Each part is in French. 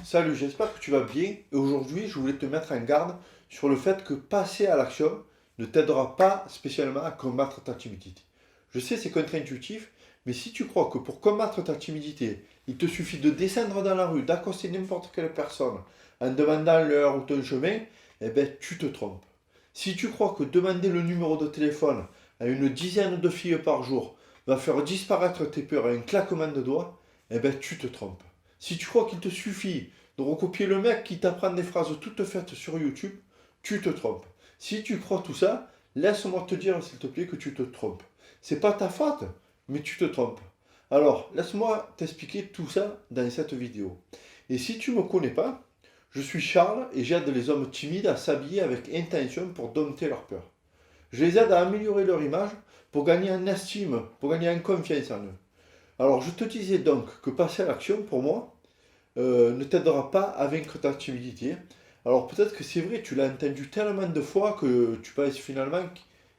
Salut, j'espère que tu vas bien. Et aujourd'hui, je voulais te mettre en garde sur le fait que passer à l'action ne t'aidera pas spécialement à combattre ta timidité. Je sais, c'est contre-intuitif, mais si tu crois que pour combattre ta timidité, il te suffit de descendre dans la rue, d'accoster n'importe quelle personne en demandant l'heure ou ton chemin, eh ben, tu te trompes. Si tu crois que demander le numéro de téléphone à une dizaine de filles par jour va faire disparaître tes peurs à un claquement de doigts, eh ben, tu te trompes. Si tu crois qu'il te suffit de recopier le mec qui t'apprend des phrases toutes faites sur YouTube, tu te trompes. Si tu crois tout ça, laisse-moi te dire, s'il te plaît, que tu te trompes. C'est pas ta faute, mais tu te trompes. Alors, laisse-moi t'expliquer tout ça dans cette vidéo. Et si tu ne me connais pas, je suis Charles et j'aide les hommes timides à s'habiller avec intention pour dompter leur peur. Je les aide à améliorer leur image pour gagner en estime, pour gagner en confiance en eux. Alors, je te disais donc que passer à l'action, pour moi, ne t'aidera pas à vaincre ta timidité. Alors peut-être que c'est vrai, tu l'as entendu tellement de fois que tu penses finalement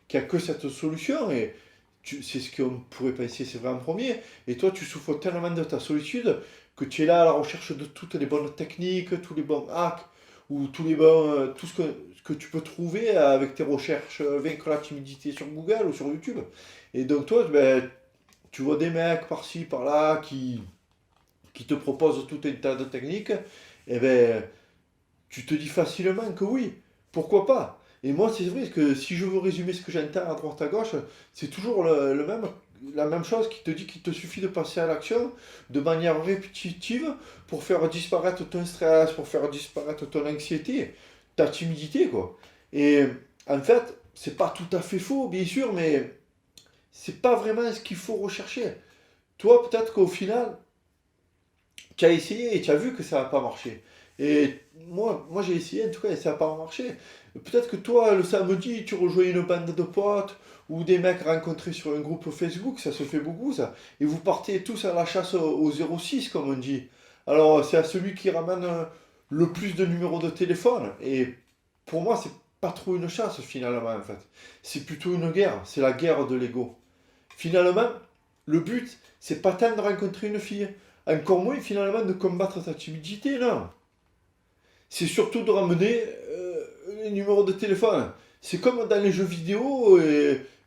qu'il n'y a que cette solution et c'est ce qu'on pourrait penser, c'est vrai en premier. Et toi, tu souffres tellement de ta solitude que tu es là à la recherche de toutes les bonnes techniques, tous les bons hacks ou tous les bons, tout ce que tu peux trouver avec tes recherches vaincre la timidité sur Google ou sur YouTube. Et donc toi, ben, tu vois des mecs par-ci, par-là qui te propose tout un tas de techniques, eh ben, tu te dis facilement que oui, pourquoi pas. Et moi, c'est vrai que si je veux résumer ce que j'entends à droite à gauche, c'est toujours la même chose qui te dit qu'il te suffit de passer à l'action de manière répétitive pour faire disparaître ton stress, pour faire disparaître ton anxiété, ta timidité, quoi. Et en fait, c'est pas tout à fait faux, bien sûr, mais c'est pas vraiment ce qu'il faut rechercher. Toi, peut-être qu'au final, tu as essayé et tu as vu que ça n'a pas marché. Et moi j'ai essayé en tout cas et ça n'a pas marché. Peut-être que toi, le samedi, tu rejoins une bande de potes ou des mecs rencontrés sur un groupe Facebook, ça se fait beaucoup ça. Et vous partez tous à la chasse au 06 comme on dit. Alors c'est à celui qui ramène le plus de numéros de téléphone. Et pour moi, c'est pas trop une chasse finalement en fait. C'est plutôt une guerre. C'est la guerre de l'ego. Finalement, le but, c'est pas tant de rencontrer une fille, encore moins finalement de combattre ta timidité, non. C'est surtout de ramener les numéros de téléphone. C'est comme dans les jeux vidéo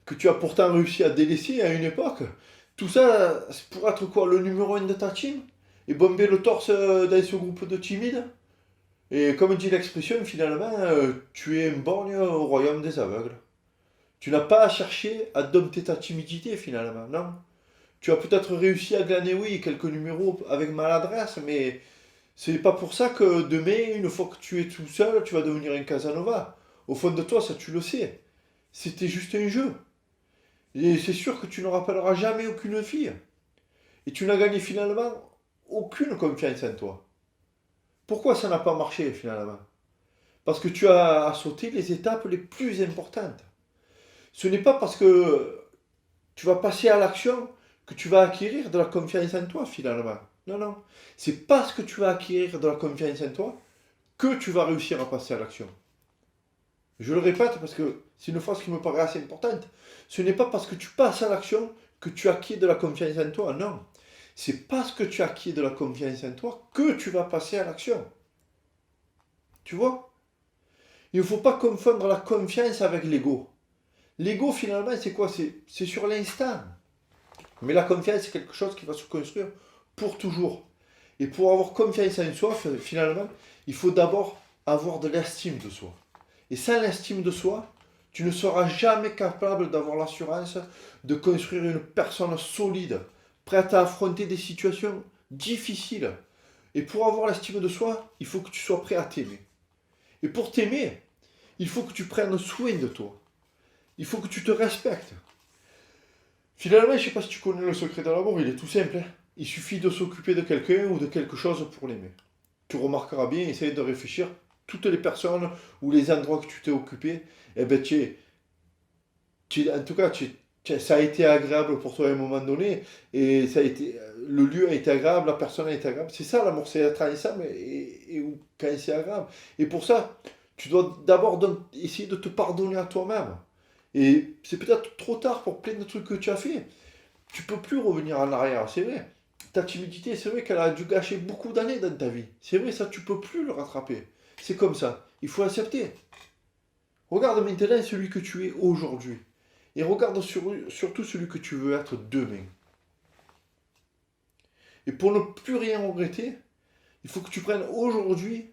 que tu as pourtant réussi à délaisser à une époque. Tout ça, c'est pour être quoi, le numéro 1 de ta team? Et bomber le torse dans ce groupe de timides? Et comme dit l'expression, finalement, tu es un borgne au royaume des aveugles. Tu n'as pas à chercher à dompter ta timidité finalement, non. Tu as peut-être réussi à glaner, oui, quelques numéros avec maladresse, mais c'est pas pour ça que demain, une fois que tu es tout seul, tu vas devenir un Casanova. Au fond de toi, ça tu le sais. C'était juste un jeu. Et c'est sûr que tu ne rappelleras jamais aucune fille. Et tu n'as gagné finalement aucune confiance en toi. Pourquoi ça n'a pas marché finalement? Parce que tu as sauté les étapes les plus importantes. Ce n'est pas parce que tu vas passer à l'action que tu vas acquérir de la confiance en toi finalement. Non, non. C'est parce que tu vas acquérir de la confiance en toi que tu vas réussir à passer à l'action. Je le répète parce que c'est une phrase qui me paraît assez importante. Ce n'est pas parce que tu passes à l'action que tu acquiers de la confiance en toi. Non. C'est parce que tu acquiers de la confiance en toi que tu vas passer à l'action. Tu vois? Il ne faut pas confondre la confiance avec l'ego. L'ego, finalement, c'est quoi? C'est sur l'instant. Mais la confiance, c'est quelque chose qui va se construire pour toujours. Et pour avoir confiance en soi, finalement, il faut d'abord avoir de l'estime de soi. Et sans l'estime de soi, tu ne seras jamais capable d'avoir l'assurance de construire une personne solide, prête à affronter des situations difficiles. Et pour avoir l'estime de soi, il faut que tu sois prêt à t'aimer. Et pour t'aimer, il faut que tu prennes soin de toi. Il faut que tu te respectes. Finalement, je ne sais pas si tu connais le secret de l'amour, il est tout simple, hein. Il suffit de s'occuper de quelqu'un ou de quelque chose pour l'aimer. Tu remarqueras bien, essaye de réfléchir, toutes les personnes ou les endroits que tu t'es occupé, eh ben, en tout cas, ça a été agréable pour toi à un moment donné, et ça a été, le lieu a été agréable, la personne a été agréable. C'est ça l'amour, c'est être ensemble quand c'est agréable. Et pour ça, tu dois d'abord essayer de te pardonner à toi-même. Et c'est peut-être trop tard pour plein de trucs que tu as fait. Tu peux plus revenir en arrière, c'est vrai. ta timidité, c'est vrai qu'elle a dû gâcher beaucoup d'années dans ta vie. C'est vrai, ça, tu peux plus le rattraper. C'est comme ça. Il faut accepter. Regarde maintenant celui que tu es aujourd'hui. Et regarde surtout celui que tu veux être demain. Et pour ne plus rien regretter, il faut que tu prennes aujourd'hui,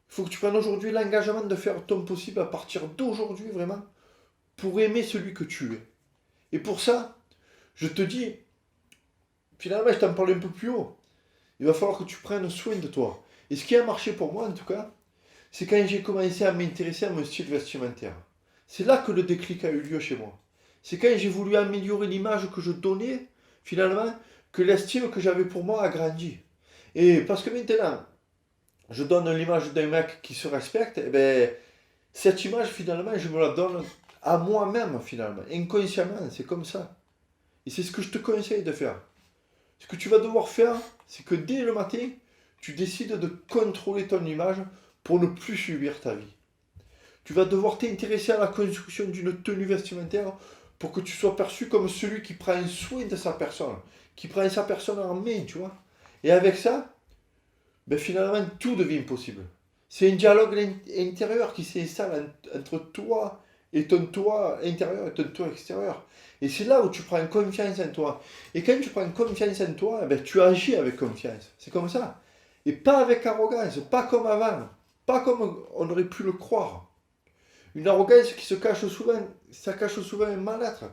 il faut que tu prennes aujourd'hui l'engagement de faire ton possible à partir d'aujourd'hui vraiment pour aimer celui que tu es. Et pour ça, je te dis, finalement, je t'en parlais un peu plus haut. Il va falloir que tu prennes soin de toi. Et ce qui a marché pour moi, en tout cas, c'est quand j'ai commencé à m'intéresser à mon style vestimentaire. C'est là que le déclic a eu lieu chez moi. C'est quand j'ai voulu améliorer l'image que je donnais, finalement, que l'estime que j'avais pour moi a grandi. Et parce que maintenant, je donne l'image d'un mec qui se respecte, et ben, cette image, finalement, je me la donne à moi-même, finalement, inconsciemment, c'est comme ça. Et c'est ce que je te conseille de faire. Ce que tu vas devoir faire, c'est que dès le matin, tu décides de contrôler ton image pour ne plus subir ta vie. Tu vas devoir t'intéresser à la construction d'une tenue vestimentaire pour que tu sois perçu comme celui qui prend soin de sa personne, qui prend sa personne en main, tu vois. Et avec ça, ben finalement, tout devient possible. C'est un dialogue intérieur qui s'installe entre toi et ton toi intérieur et ton toi extérieur. Et c'est là où tu prends confiance en toi. Et quand tu prends confiance en toi, eh ben, tu agis avec confiance. C'est comme ça. Et pas avec arrogance, pas comme avant, pas comme on aurait pu le croire. Une arrogance qui se cache souvent, ça cache souvent un mal-être.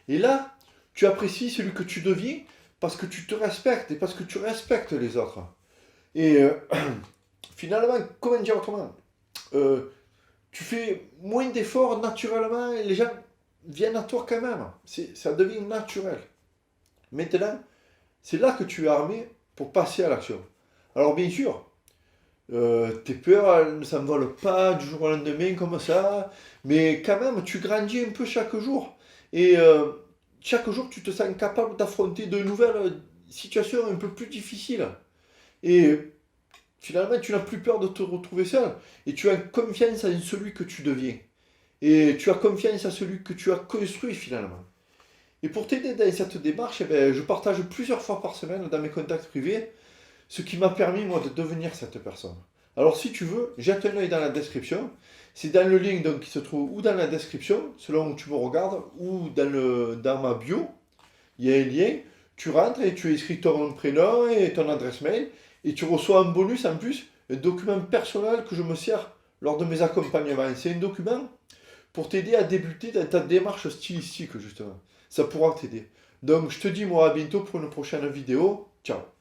Et là, tu apprécies celui que tu deviens parce que tu te respectes et parce que tu respectes les autres. Et finalement, comment dire autrement, euh, tu fais moins d'efforts naturellement et les gens viennent à toi quand même. Ça devient naturel. Maintenant, c'est là que tu es armé pour passer à l'action. Alors bien sûr, tes peurs, elles ne s'envolent pas du jour au lendemain comme ça, mais quand même, tu grandis un peu chaque jour. Et chaque jour, tu te sens capable d'affronter de nouvelles situations un peu plus difficiles. Et finalement, tu n'as plus peur de te retrouver seul. Et tu as confiance en celui que tu deviens. Et tu as confiance en celui que tu as construit finalement. Et pour t'aider dans cette démarche, eh ben, je partage plusieurs fois par semaine dans mes contacts privés ce qui m'a permis, moi, de devenir cette personne. Alors, si tu veux, jette un œil dans la description. C'est dans le lien donc, qui se trouve ou dans la description, selon où tu me regardes, ou dans ma bio. Il y a un lien. Tu rentres et tu écris ton prénom et ton adresse mail. Et tu reçois un bonus en plus, un document personnel que je me sers lors de mes accompagnements. C'est un document pour t'aider à débuter dans ta démarche stylistique, justement. Ça pourra t'aider. Donc, je te dis, moi, à bientôt pour une prochaine vidéo. Ciao.